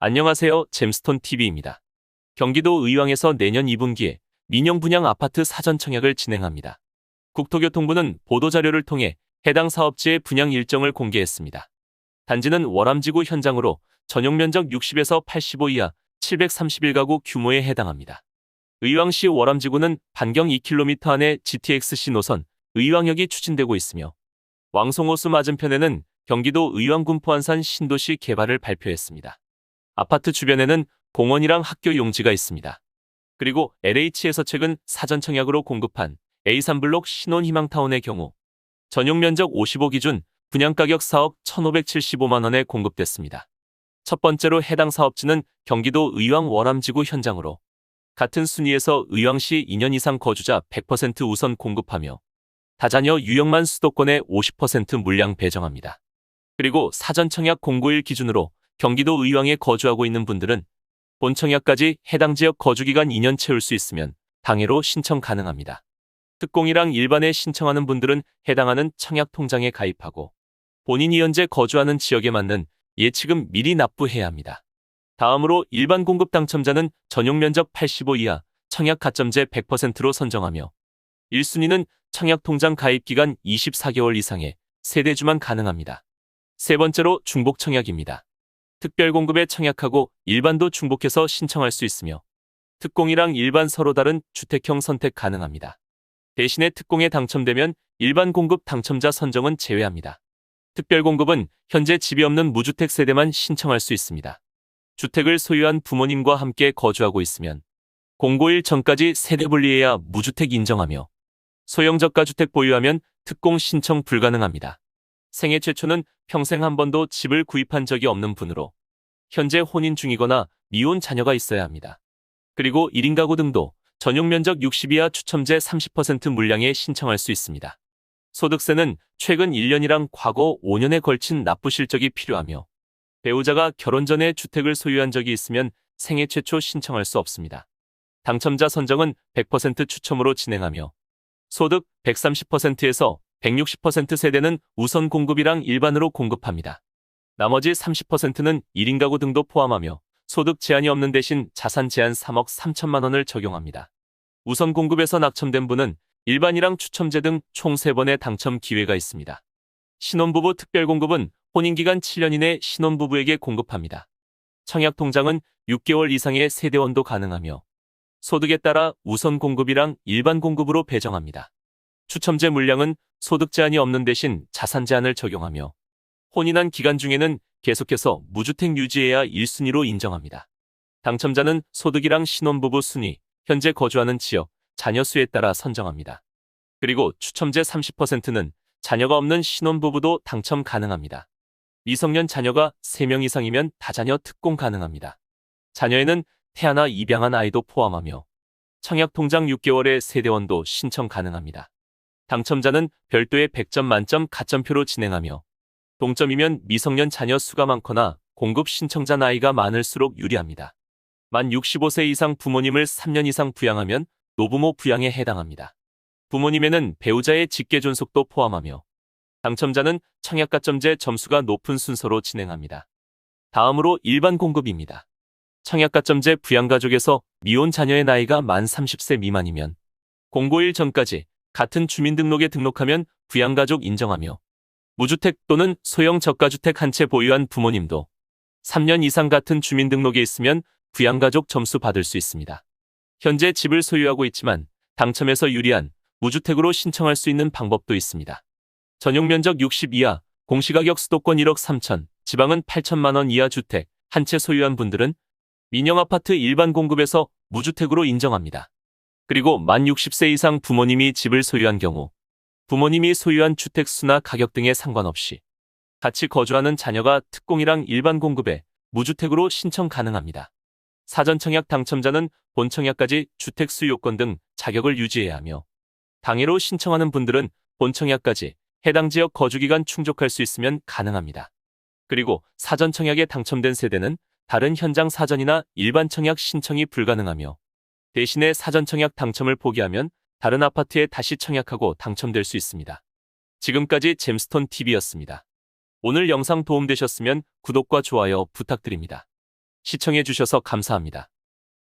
안녕하세요. 잼스톤TV입니다. 경기도 의왕에서 내년 2분기에 민영 분양 아파트 사전 청약을 진행합니다. 국토교통부는 보도자료를 통해 해당 사업지의 분양 일정을 공개했습니다. 단지는 월암지구 현장으로 전용면적 60에서 85 이하 731가구 규모에 해당합니다. 의왕시 월암지구는 반경 2km 안에 GTX-C 노선 의왕역이 추진되고 있으며 왕송호수 맞은편에는 경기도 의왕군 포안산 신도시 개발을 발표했습니다. 아파트 주변에는 공원이랑 학교 용지가 있습니다. 그리고 LH에서 최근 사전 청약으로 공급한 A3블록 신혼희망타운의 경우 전용 면적 55 기준 분양가격 4억 1,575만 원에 공급됐습니다. 첫 번째로 해당 사업지는 경기도 의왕 월암지구 현장으로 같은 순위에서 의왕시 2년 이상 거주자 100% 우선 공급하며 다자녀 유형만 수도권에 50% 물량 배정합니다. 그리고 사전 청약 공고일 기준으로 경기도 의왕에 거주하고 있는 분들은 본 청약까지 해당 지역 거주기간 2년 채울 수 있으면 당해로 신청 가능합니다. 특공이랑 일반에 신청하는 분들은 해당하는 청약 통장에 가입하고 본인이 현재 거주하는 지역에 맞는 예치금 미리 납부해야 합니다. 다음으로 일반 공급 당첨자는 전용 면적 85 이하 청약 가점제 100%로 선정하며 1순위는 청약 통장 가입 기간 24개월 이상의 세대주만 가능합니다. 세 번째로 중복 청약입니다. 특별 공급에 청약하고 일반도 중복해서 신청할 수 있으며 특공이랑 일반 서로 다른 주택형 선택 가능합니다. 대신에 특공에 당첨되면 일반 공급 당첨자 선정은 제외합니다. 특별 공급은 현재 집이 없는 무주택 세대만 신청할 수 있습니다. 주택을 소유한 부모님과 함께 거주하고 있으면 공고일 전까지 세대 분리해야 무주택 인정하며 소형 저가주택 보유하면 특공 신청 불가능합니다. 생애 최초는 평생 한 번도 집을 구입한 적이 없는 분으로 현재 혼인 중이거나 미혼 자녀가 있어야 합니다. 그리고 1인 가구 등도 전용 면적 60 이하 추첨제 30% 물량에 신청할 수 있습니다. 소득세는 최근 1년이랑 과거 5년에 걸친 납부 실적이 필요하며 배우자가 결혼 전에 주택을 소유한 적이 있으면 생애 최초 신청할 수 없습니다. 당첨자 선정은 100% 추첨으로 진행하며 소득 130%에서 160% 세대는 우선 공급이랑 일반으로 공급합니다. 나머지 30%는 1인 가구 등도 포함하며 소득 제한이 없는 대신 자산 제한 3억 3천만 원을 적용합니다. 우선 공급에서 낙첨된 분은 일반이랑 추첨제 등 총 3번의 당첨 기회가 있습니다. 신혼부부 특별공급은 혼인기간 7년 이내 신혼부부에게 공급합니다. 청약통장은 6개월 이상의 세대원도 가능하며 소득에 따라 우선 공급이랑 일반 공급으로 배정합니다. 추첨제 물량은 소득 제한이 없는 대신 자산 제한을 적용하며 혼인한 기간 중에는 계속해서 무주택 유지해야 1순위로 인정합니다. 당첨자는 소득이랑 신혼부부 순위, 현재 거주하는 지역, 자녀 수에 따라 선정합니다. 그리고 추첨제 30%는 자녀가 없는 신혼부부도 당첨 가능합니다. 미성년 자녀가 3명 이상이면 다자녀 특공 가능합니다. 자녀에는 태아나 입양한 아이도 포함하며 청약통장 6개월의 세대원도 신청 가능합니다. 당첨자는 별도의 100점 만점 가점표로 진행하며 동점이면 미성년 자녀 수가 많거나 공급 신청자 나이가 많을수록 유리합니다. 만 65세 이상 부모님을 3년 이상 부양하면 노부모 부양에 해당합니다. 부모님에는 배우자의 직계 존속도 포함하며 당첨자는 청약가점제 점수가 높은 순서로 진행합니다. 다음으로 일반 공급입니다. 청약가점제 부양가족에서 미혼 자녀의 나이가 만 30세 미만이면 공고일 전까지 같은 주민등록에 등록하면 부양가족 인정하며 무주택 또는 소형 저가주택 한 채 보유한 부모님도 3년 이상 같은 주민등록에 있으면 부양가족 점수 받을 수 있습니다. 현재 집을 소유하고 있지만 당첨에서 유리한 무주택으로 신청할 수 있는 방법도 있습니다. 전용 면적 60 이하, 공시가격 수도권 1억 3천, 지방은 8천만 원 이하 주택 한 채 소유한 분들은 민영아파트 일반 공급에서 무주택으로 인정합니다. 그리고 만 60세 이상 부모님이 집을 소유한 경우 부모님이 소유한 주택 수나 가격 등에 상관없이 같이 거주하는 자녀가 특공이랑 일반 공급에 무주택으로 신청 가능합니다. 사전 청약 당첨자는 본 청약까지 주택 수 요건 등 자격을 유지해야 하며 당해로 신청하는 분들은 본 청약까지 해당 지역 거주기간 충족할 수 있으면 가능합니다. 그리고 사전 청약에 당첨된 세대는 다른 현장 사전이나 일반 청약 신청이 불가능하며 대신에 사전 청약 당첨을 포기하면 다른 아파트에 다시 청약하고 당첨될 수 있습니다. 지금까지 잼스톤TV였습니다. 오늘 영상 도움되셨으면 구독과 좋아요 부탁드립니다. 시청해 주셔서 감사합니다.